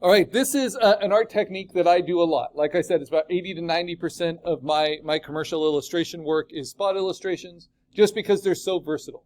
All right, this is an art technique that I do a lot. Like I said, it's about 80 to 90% of my commercial illustration work is spot illustrations, just because they're so versatile.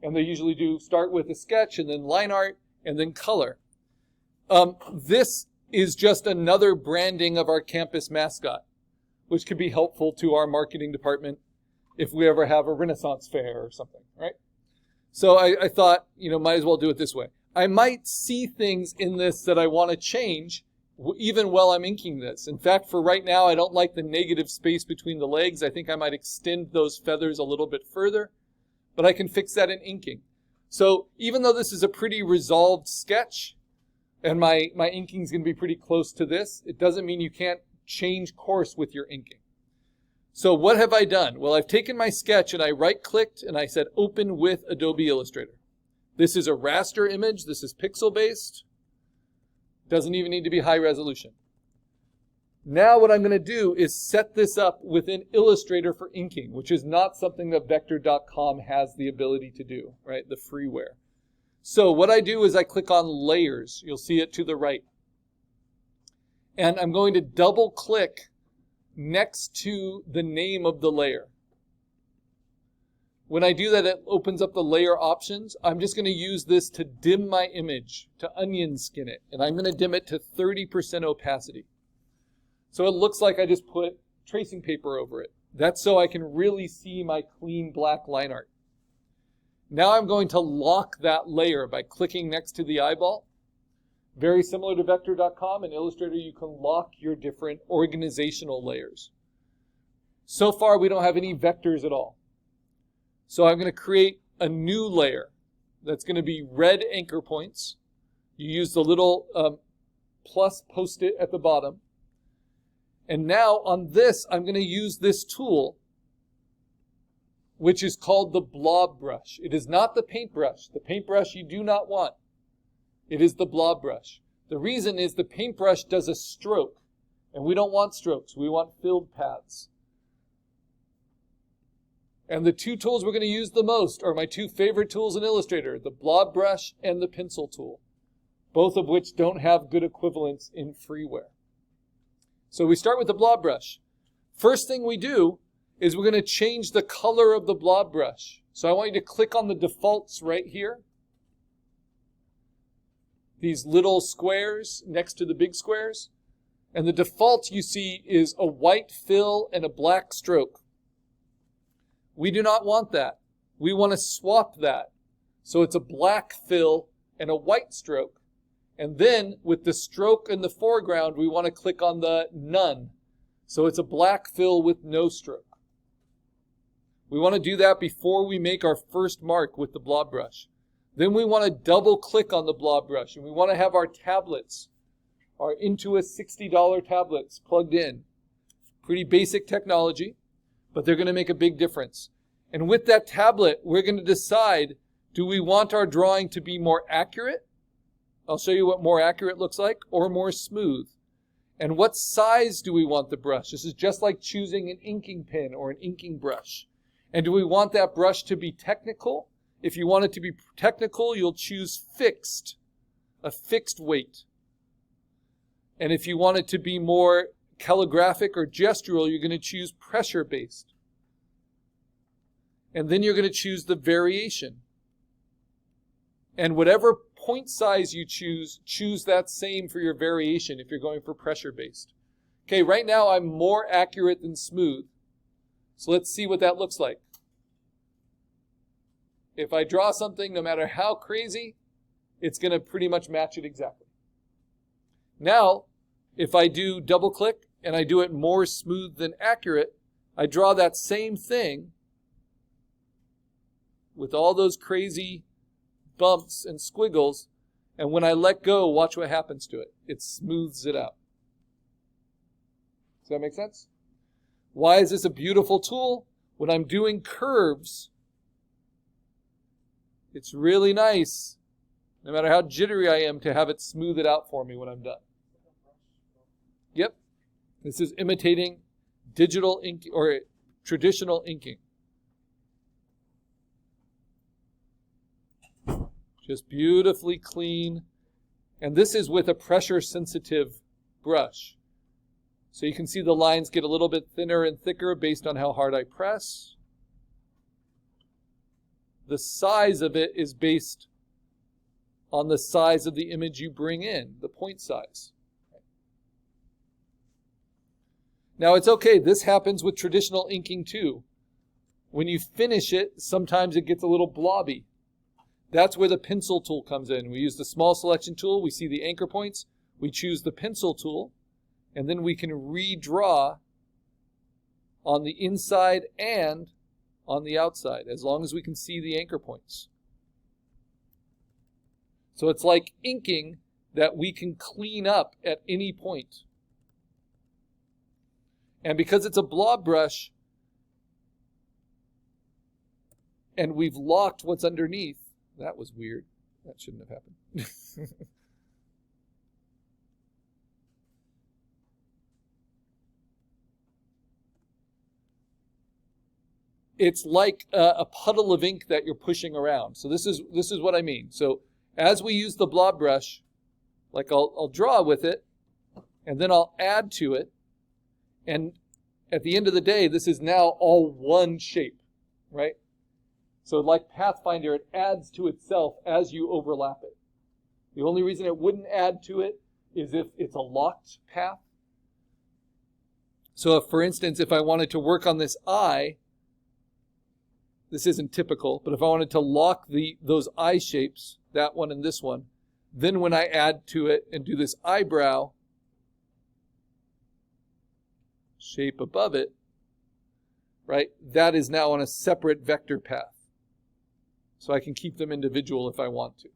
And they usually do start with a sketch and then line art and then color. This is just another branding of our campus mascot, which could be helpful to our marketing department if we ever have a Renaissance fair or something, right? So I thought, might as well do it this way. I might see things in this that I want to change even while I'm inking this. In fact, for right now, I don't like the negative space between the legs. I think I might extend those feathers a little bit further, but I can fix that in inking. So even though this is a pretty resolved sketch, and my inking is going to be pretty close to this, it doesn't mean you can't change course with your inking. So what have I done? Well, I've taken my sketch and I right-clicked and I said open with Adobe Illustrator. This is a raster image. This is pixel-based. Doesn't even need to be high resolution. Now what I'm going to do is set this up within Illustrator for inking, which is not something that Vector.com has the ability to do, right? The freeware. So what I do is I click on Layers. You'll see it to the right. And I'm going to double-click next to the name of the layer. When I do that, it opens up the layer options. I'm just going to use this to dim my image, to onion skin it. And I'm going to dim it to 30% opacity. So it looks like I just put tracing paper over it. That's so I can really see my clean black line art. Now I'm going to lock that layer by clicking next to the eyeball. Very similar to Vector.com. In Illustrator, you can lock your different organizational layers. So far, we don't have any vectors at all. So I'm going to create a new layer that's going to be red anchor points. You use the little plus post-it at the bottom. And now on this, I'm going to use this tool, which is called the Blob brush. It is not the paintbrush. The paintbrush you do not want. It is the Blob brush. The reason is the paintbrush does a stroke, and we don't want strokes. We want filled paths. And the two tools we're going to use the most are my two favorite tools in Illustrator, the Blob brush and the pencil tool, both of which don't have good equivalents in freeware. So we start with the Blob brush. First thing we do is we're going to change the color of the Blob brush. So I want you to click on the defaults right here. These little squares next to the big squares. And the default you see is a white fill and a black stroke. We do not want that. We want to swap that. So it's a black fill and a white stroke. And then with the stroke in the foreground, we want to click on the none. So it's a black fill with no stroke. We want to do that before we make our first mark with the Blob brush. Then we want to double click on the Blob brush, and we want to have our tablets, our Intuos $60 tablets plugged in. Pretty basic technology, but they're going to make a big difference. And with that tablet, we're going to decide, do we want our drawing to be more accurate? I'll show you what more accurate looks like, or more smooth. And what size do we want the brush? This is just like choosing an inking pen or an inking brush. And do we want that brush to be technical? If you want it to be technical, you'll choose fixed, a fixed weight. And if you want it to be more calligraphic or gestural, you're going to choose pressure-based. And then you're going to choose the variation. And whatever point size you choose that same for your variation if you're going for pressure-based. Okay, right now I'm more accurate than smooth. So let's see what that looks like. If I draw something, no matter how crazy, it's going to pretty much match it exactly. Now, if I do double click and I do it more smooth than accurate, I draw that same thing with all those crazy bumps and squiggles, and when I let go, watch what happens to it. It smooths it out. Does that make sense? Why is this a beautiful tool? When I'm doing curves, it's really nice, no matter how jittery I am, to have it smooth it out for me when I'm done. Yep. This is imitating digital ink or traditional inking. Just beautifully clean And this is with a pressure-sensitive brush. So you can see the lines get a little bit thinner and thicker based on how hard I press. The size of it is based on the size of the image you bring in, the point size. Now it's okay, this happens with traditional inking too. When you finish it, sometimes it gets a little blobby. That's where the pencil tool comes in. We use the small selection tool, we see the anchor points, we choose the pencil tool, and then we can redraw on the inside and on the outside, as long as we can see the anchor points. So it's like inking that we can clean up at any point. And because it's a blob brush, and we've locked what's underneath, that was weird. That shouldn't have happened. It's like a puddle of ink that you're pushing around. So this is what I mean. So as we use the blob brush, like I'll draw with it, and then I'll add to it, and at the end of the day, this is now all one shape, right? So like Pathfinder, it adds to itself as you overlap it. The only reason it wouldn't add to it is if it's a locked path. So if, for instance, if I wanted to work on this eye, this isn't typical, but if I wanted to lock those eye shapes, that one and this one, then when I add to it and do this eyebrow shape above it, right, that is now on a separate vector path. So I can keep them individual if I want to.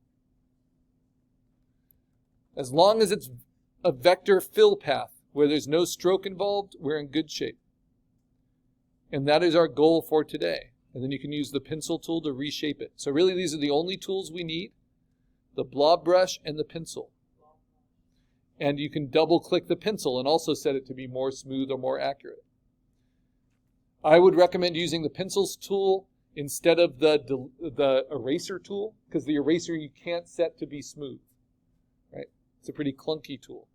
As long as it's a vector fill path where there's no stroke involved, we're in good shape. And that is our goal for today. And then you can use the pencil tool to reshape it. So really these are the only tools we need, the blob brush and the pencil. And you can double click the pencil and also set it to be more smooth or more accurate. I would recommend using the pencils tool instead of the eraser tool, because the eraser you can't set to be smooth, right? It's a pretty clunky tool.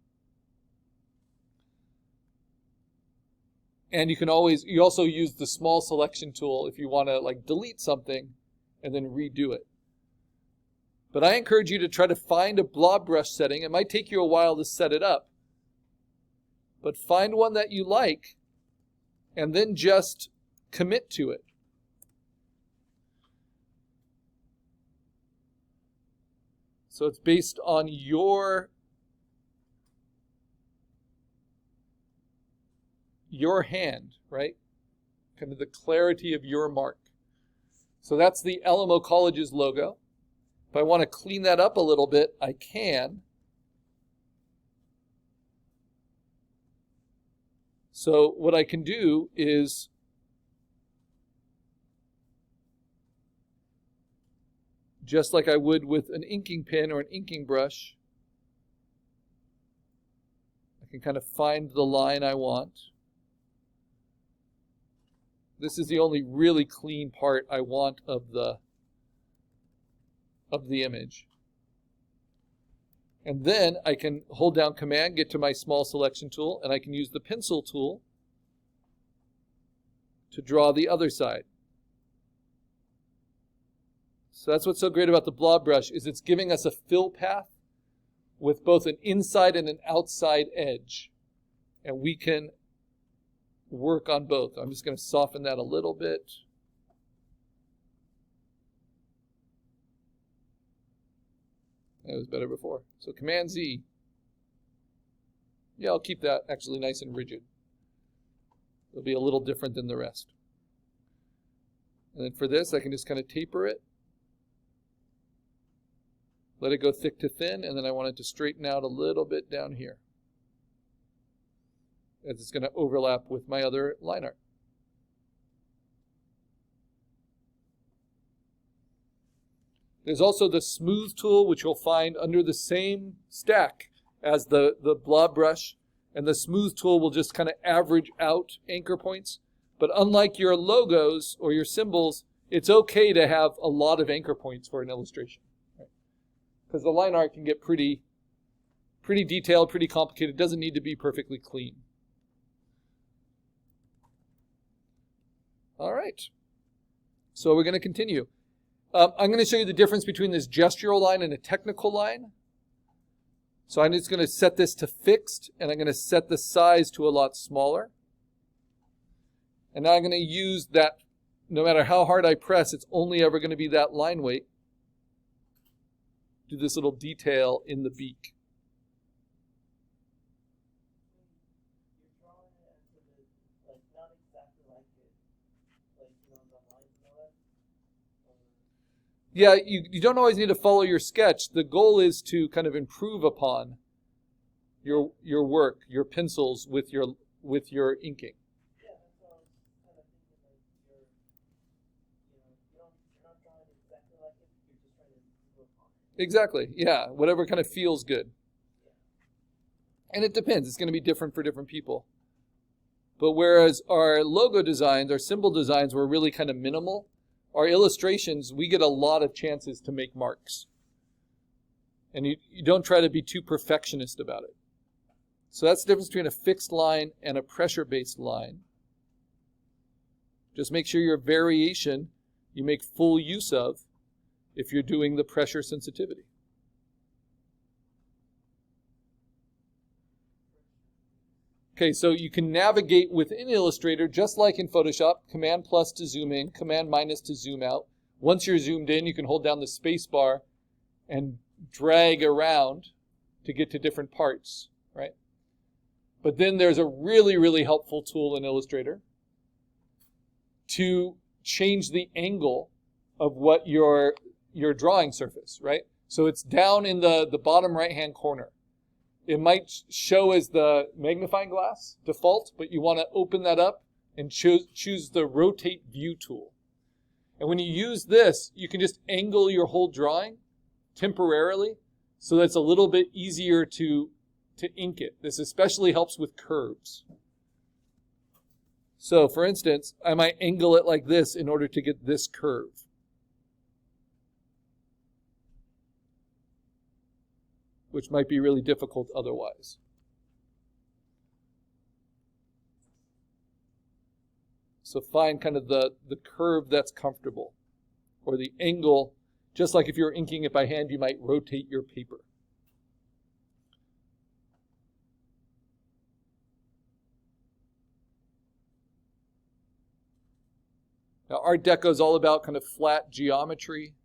And you also use the small selection tool if you want to like delete something and then redo it. But I encourage you to try to find a blob brush setting. It might take you a while to set it up, but find one that you like and then just commit to it. So it's based on your hand, right? Kind of the clarity of your mark. So that's the Alamo College's logo. If I want to clean that up a little bit, I can. So what I can do is just like I would with an inking pen or an inking brush, I can kind of find the line I want. This is the only really clean part I want of the image. And then I can hold down Command, get to my small selection tool, and I can use the pencil tool to draw the other side. So that's what's so great about the blob brush, is it's giving us a fill path with both an inside and an outside edge. And we can work on both. I'm just going to soften that a little bit. That was better before. So Command Z. Yeah, I'll keep that actually nice and rigid. It'll be a little different than the rest. And then for this, I can just kind of taper it. Let it go thick to thin, and then I want it to straighten out a little bit down here, as it's going to overlap with my other line art. There's also the smooth tool, which you'll find under the same stack as the blob brush, and the smooth tool will just kind of average out anchor points. But unlike your logos or your symbols, it's okay to have a lot of anchor points for an illustration, right? Because the line art can get pretty pretty detailed, pretty complicated. It doesn't need to be perfectly clean. All right. So we're going to continue. I'm going to show you the difference between this gestural line and a technical line. So I'm just going to set this to fixed, and I'm going to set the size to a lot smaller. And now I'm going to use that, no matter how hard I press, it's only ever going to be that line weight. Do this little detail in the beak. Yeah, you don't always need to follow your sketch. The goal is to kind of improve upon your work, your pencils with your inking. Yeah, that's what I was kind of thinking. Like you're not drawing exactly like it. You're just trying to improve upon it. Exactly. Yeah, whatever kind of feels good. And it depends. It's going to be different for different people. But whereas our logo designs, our symbol designs were really kind of minimal, our illustrations, we get a lot of chances to make marks. And you don't try to be too perfectionist about it. So that's the difference between a fixed line and a pressure-based line. Just make sure your variation you make full use of if you're doing the pressure sensitivity. Okay, so you can navigate within Illustrator just like in Photoshop, Command plus to zoom in, Command minus to zoom out. Once you're zoomed in, you can hold down the space bar and drag around to get to different parts, right? But then there's a really, really helpful tool in Illustrator to change the angle of what your drawing surface, right? So it's down in the bottom right-hand corner. It might show as the magnifying glass default, but you want to open that up and choose the rotate view tool. And when you use this, you can just angle your whole drawing temporarily so that it's a little bit easier to ink it. This especially helps with curves. So for instance, I might angle it like this in order to get this curve. Which might be really difficult otherwise. So find kind of the curve that's comfortable, or the angle, just like if you're inking it by hand, you might rotate your paper. Now Art Deco is all about kind of flat geometry,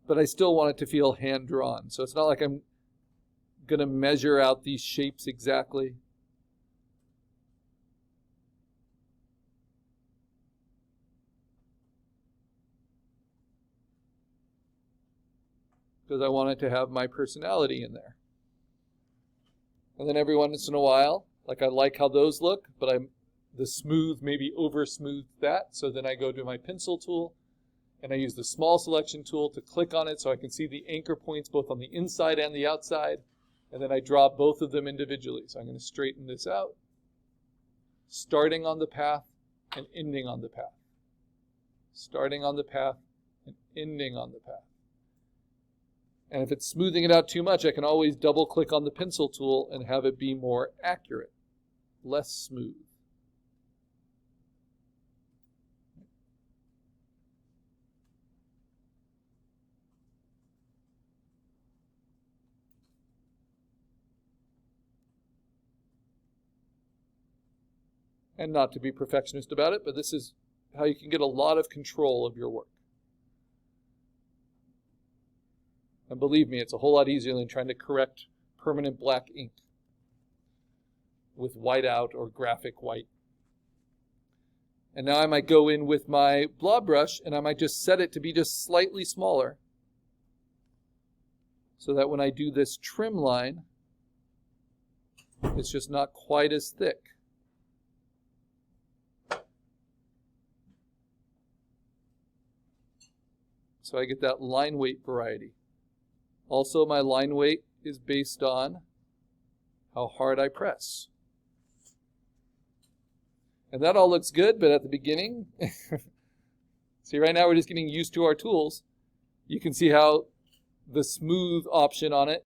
but I still want it to feel hand-drawn. So it's not like I'm going to measure out these shapes exactly. Because I want it to have my personality in there. And then every once in a while, like I like how those look, but the smooth maybe over-smooth that. So then I go to my pencil tool, and I use the small selection tool to click on it so I can see the anchor points both on the inside and the outside. And then I draw both of them individually. So I'm going to straighten this out, starting on the path and ending on the path. Starting on the path and ending on the path. And if it's smoothing it out too much, I can always double click on the pencil tool and have it be more accurate, less smooth. And not to be perfectionist about it, but this is how you can get a lot of control of your work. And believe me, it's a whole lot easier than trying to correct permanent black ink with whiteout or graphic white. And now I might go in with my blob brush and I might just set it to be just slightly smaller so that when I do this trim line, it's just not quite as thick. So I get that line weight variety. Also, my line weight is based on how hard I press. And that all looks good, but at the beginning, see right now we're just getting used to our tools. You can see how the smooth option on it.